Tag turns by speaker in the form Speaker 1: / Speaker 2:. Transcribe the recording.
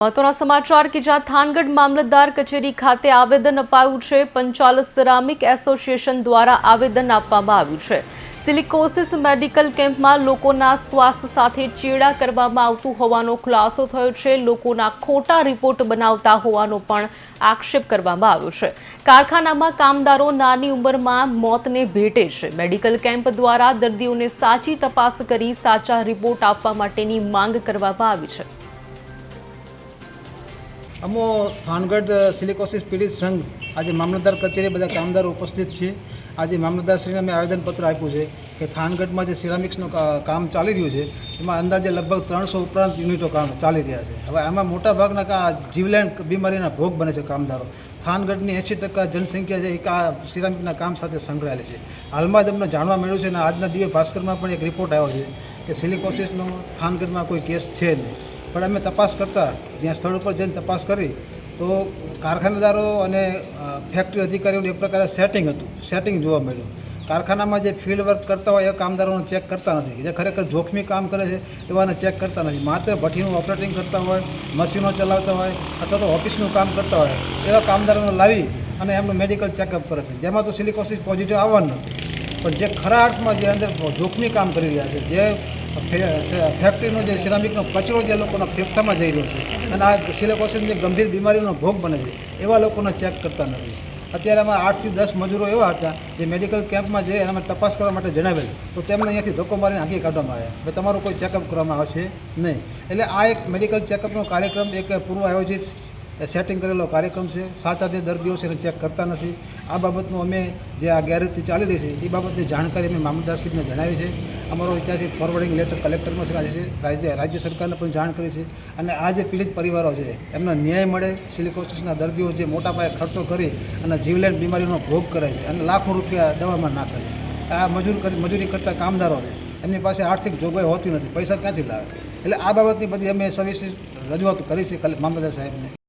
Speaker 1: મહત્વના સમાચાર કે જ્યાં થાનગઢ મામલતદાર કચેરી ખાતે આવેદન અપાયું છે। પંચાલ સિરામિક એસોસિએશન દ્વારા આવેદન આપવામાં આવ્યું છે। સિલિકોસિસ મેડિકલ કેમ્પમાં લોકોના સ્વાસ્થ્ય સાથે ચેડા કરવામાં આવતું હોવાનો ખુલાસો થયો છે। લોકોના ખોટા રિપોર્ટ બનાવતા હોવાનો પણ આક્ષેપ કરવામાં આવ્યો છે। કારખાનામાં કામદારો નાની ઉંમરમાં મોતને ભેટે છે। મેડિકલ કેમ્પ દ્વારા દર્દીઓને સાચી તપાસ કરી સાચા રિપોર્ટ આપવા માટેની માંગ કરવામાં આવી છે।
Speaker 2: અમો થાનગઢ સિલિકોસિસ પીડિત સંઘ આજે મામલતદાર કચેરી બધા કામદારો ઉપસ્થિત છે। આજે મામલતદારશ્રીને અમે આવેદનપત્ર આપ્યું છે કે થાનગઢમાં જે સિરામિક્સનું કામ ચાલી રહ્યું છે એમાં અંદાજે લગભગ 300 ઉપરાંત યુનિટો કામ ચાલી રહ્યા છે। હવે આમાં મોટાભાગના જીવલેણ બીમારીના ભોગ બને છે કામદારો। થાનગઢની 80% જનસંખ્યા છે એ સિરામિકના કામ સાથે સંકળાયેલી છે। હાલમાં જ અમને જાણવા મળ્યું છે અને આજના દિવસે ભાસ્કરમાં પણ એક રિપોર્ટ આવ્યો છે કે સિલિકોસિસનો થાનગઢમાં કોઈ કેસ છે નહીં, પણ અમે તપાસ કરતાં જ્યાં સ્થળ ઉપર જઈને તપાસ કરી તો કારખાનેદારો અને ફેક્ટરી અધિકારીઓનું એક પ્રકારે સેટિંગ જોવા મળ્યું। કારખાનામાં જે ફિલ્ડ વર્ક કરતા હોય એ કામદારોને ચેક કરતા નથી, જે ખરેખર જોખમી કામ કરે છે એવાને ચેક કરતા નથી। માત્ર ભઠ્ઠીનું ઓપરેટિંગ કરતા હોય, મશીનો ચલાવતા હોય અથવા તો ઓફિસનું કામ કરતા હોય એવા કામદારોને લાવી અને એમનું મેડિકલ ચેકઅપ કરે છે, જેમાં તો સિલિકોસિસ પોઝિટિવ આવવાનું નથી। પણ જે ખરા અર્થમાં જે અંદર જોખમી કામ કરી રહ્યા છે, જે ફેક્ટરીનો જે સિરામિકનો કચરો જે લોકોના ફેફસામાં જઈ રહ્યો છે અને આ સિલિકોસિસની ગંભીર બીમારીનો ભોગ બને છે એવા લોકોને ચેક કરતા નથી। અત્યારે અમારા 8 થી 10 મજૂરો એવા હતા જે મેડિકલ કેમ્પમાં જઈ અને અમે તપાસ કરવા માટે જણાવેલ તો તેમને અહીંયાથી ધક્કો મારીને હાંકી કાઢવામાં આવ્યા કે તમારું કોઈ ચેકઅપ કરવામાં આવશે નહીં। એટલે આ એક મેડિકલ ચેકઅપનો કાર્યક્રમ એક પૂર્વ આયોજિત સેટિંગ કરેલો કાર્યક્રમ છે। સાચા જે દર્દીઓ છે એને ચેક કરતા નથી। આ બાબતનું અમે જે આ ગેરરીતિ ચાલી રહી છે એ બાબતની જાણકારી અમે મામલતદારશ્રીને જણાવી છે। અમારો ત્યાંથી ફોરવર્ડિંગ લેટર કલેક્ટરમાં છે, રાજ્ય સરકારને પણ જાણ કરી છે અને આ જે પીડિત પરિવારો છે એમને ન્યાય મળે। સિલિકોસિસના દર્દીઓ જે મોટા પાયે ખર્ચો કરી અને જીવલેણ બીમારીનો ભોગ કરે છે અને લાખો રૂપિયા દવામાં નાખે છે। આ મજૂરી કરતા કામદારો છે એમની પાસે આર્થિક જોગવાઈ હોતી નથી, પૈસા ક્યાંથી લાવે? એટલે આ બાબતની બધી અમે સવિશેષ રજૂઆત કરી છે મામલતદાર સાહેબને।